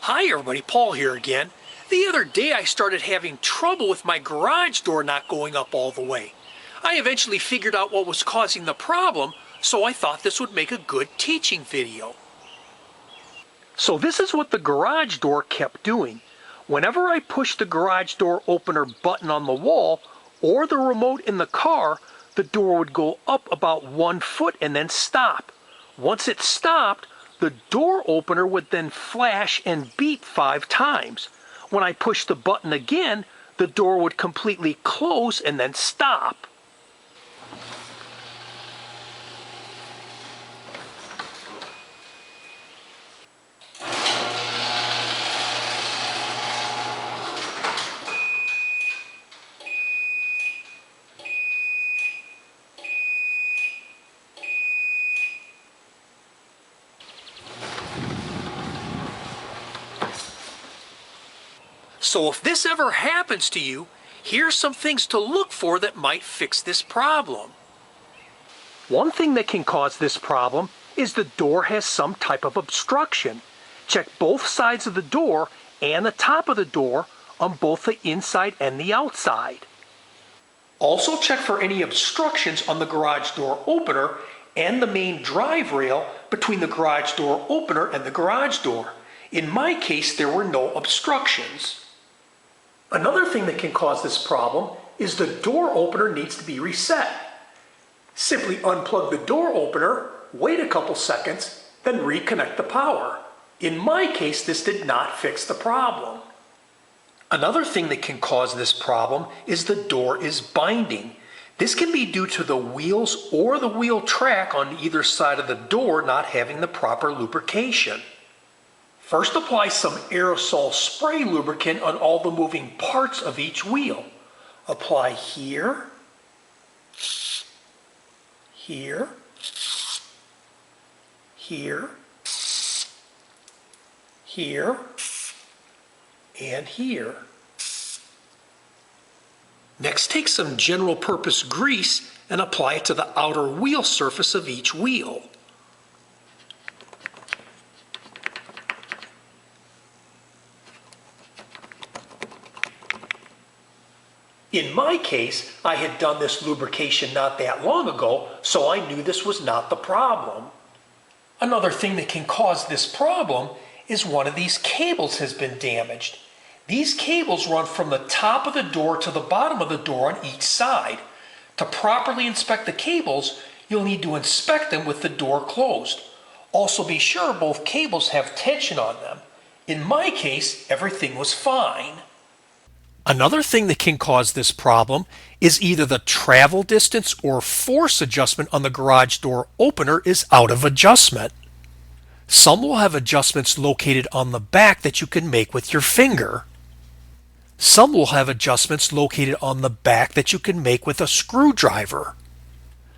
Hi everybody, Paul here again. The other day I started having trouble with my garage door not going up all the way. I eventually figured out what was causing the problem, so I thought this would make a good teaching video. So this is what the garage door kept doing. Whenever I pushed the garage door opener button on the wall or the remote in the car, the door would go up about 1 foot and then stop. Once it stopped, the door opener would then flash and beep 5 times. When I pushed the button again, the door would completely close and then stop. So if this ever happens to you, here's some things to look for that might fix this problem. One thing that can cause this problem is the door has some type of obstruction. Check both sides of the door and the top of the door on both the inside and the outside. Also check for any obstructions on the garage door opener and the main drive rail between the garage door opener and the garage door. In my case, there were no obstructions. Another thing that can cause this problem is the door opener needs to be reset. Simply unplug the door opener, wait a couple seconds, then reconnect the power. In my case, this did not fix the problem. Another thing that can cause this problem is the door is binding. This can be due to the wheels or the wheel track on either side of the door not having the proper lubrication. First, apply some aerosol spray lubricant on all the moving parts of each wheel. Apply here, here, here, here, and here. Next, take some general purpose grease and apply it to the outer wheel surface of each wheel. In my case, I had done this lubrication not that long ago, so I knew this was not the problem. Another thing that can cause this problem is one of these cables has been damaged. These cables run from the top of the door to the bottom of the door on each side. To properly inspect the cables, you'll need to inspect them with the door closed. Also be sure both cables have tension on them. In my case, everything was fine. Another thing that can cause this problem is either the travel distance or force adjustment on the garage door opener is out of adjustment. Some will have adjustments located on the back that you can make with your finger. Some will have adjustments located on the back that you can make with a screwdriver.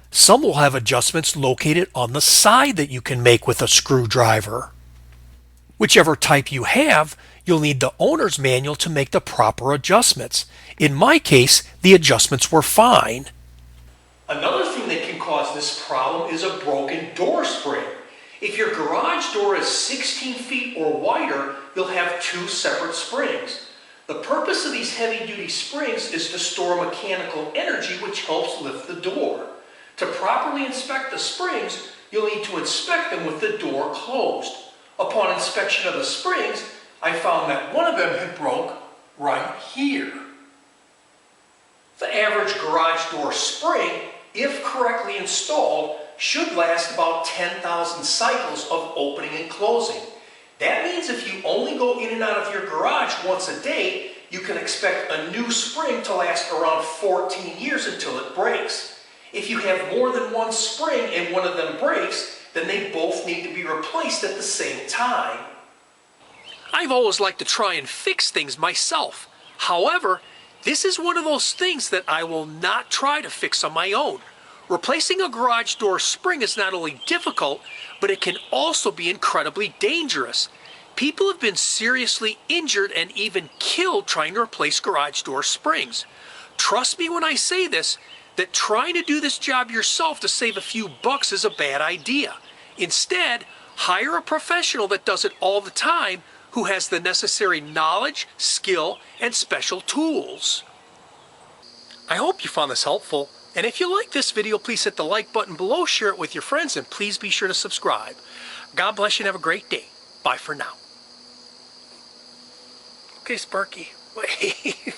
Some will have adjustments located on the side that you can make with a screwdriver. Whichever type you have, you'll need the owner's manual to make the proper adjustments. In my case, the adjustments were fine. Another thing that can cause this problem is a broken door spring. If your garage door is 16 feet or wider, you'll have 2 separate springs. The purpose of these heavy-duty springs is to store mechanical energy which helps lift the door. To properly inspect the springs, you'll need to inspect them with the door closed. Upon inspection of the springs, I found that one of them had broke right here. The average garage door spring, if correctly installed, should last about 10,000 cycles of opening and closing. That means if you only go in and out of your garage once a day, you can expect a new spring to last around 14 years until it breaks. If you have more than one spring and one of them breaks, then they both need to be replaced at the same time. I've always liked to try and fix things myself. However, this is one of those things that I will not try to fix on my own. Replacing a garage door spring is not only difficult, but it can also be incredibly dangerous. People have been seriously injured and even killed trying to replace garage door springs. Trust me when I say this, that trying to do this job yourself to save a few bucks is a bad idea. Instead, hire a professional that does it all the time who has the necessary knowledge, skill, and special tools. I hope you found this helpful, and if you like this video, please hit the like button below, share it with your friends, and please be sure to subscribe. God bless you and have a great day. Bye for now. Okay, Sparky, wait.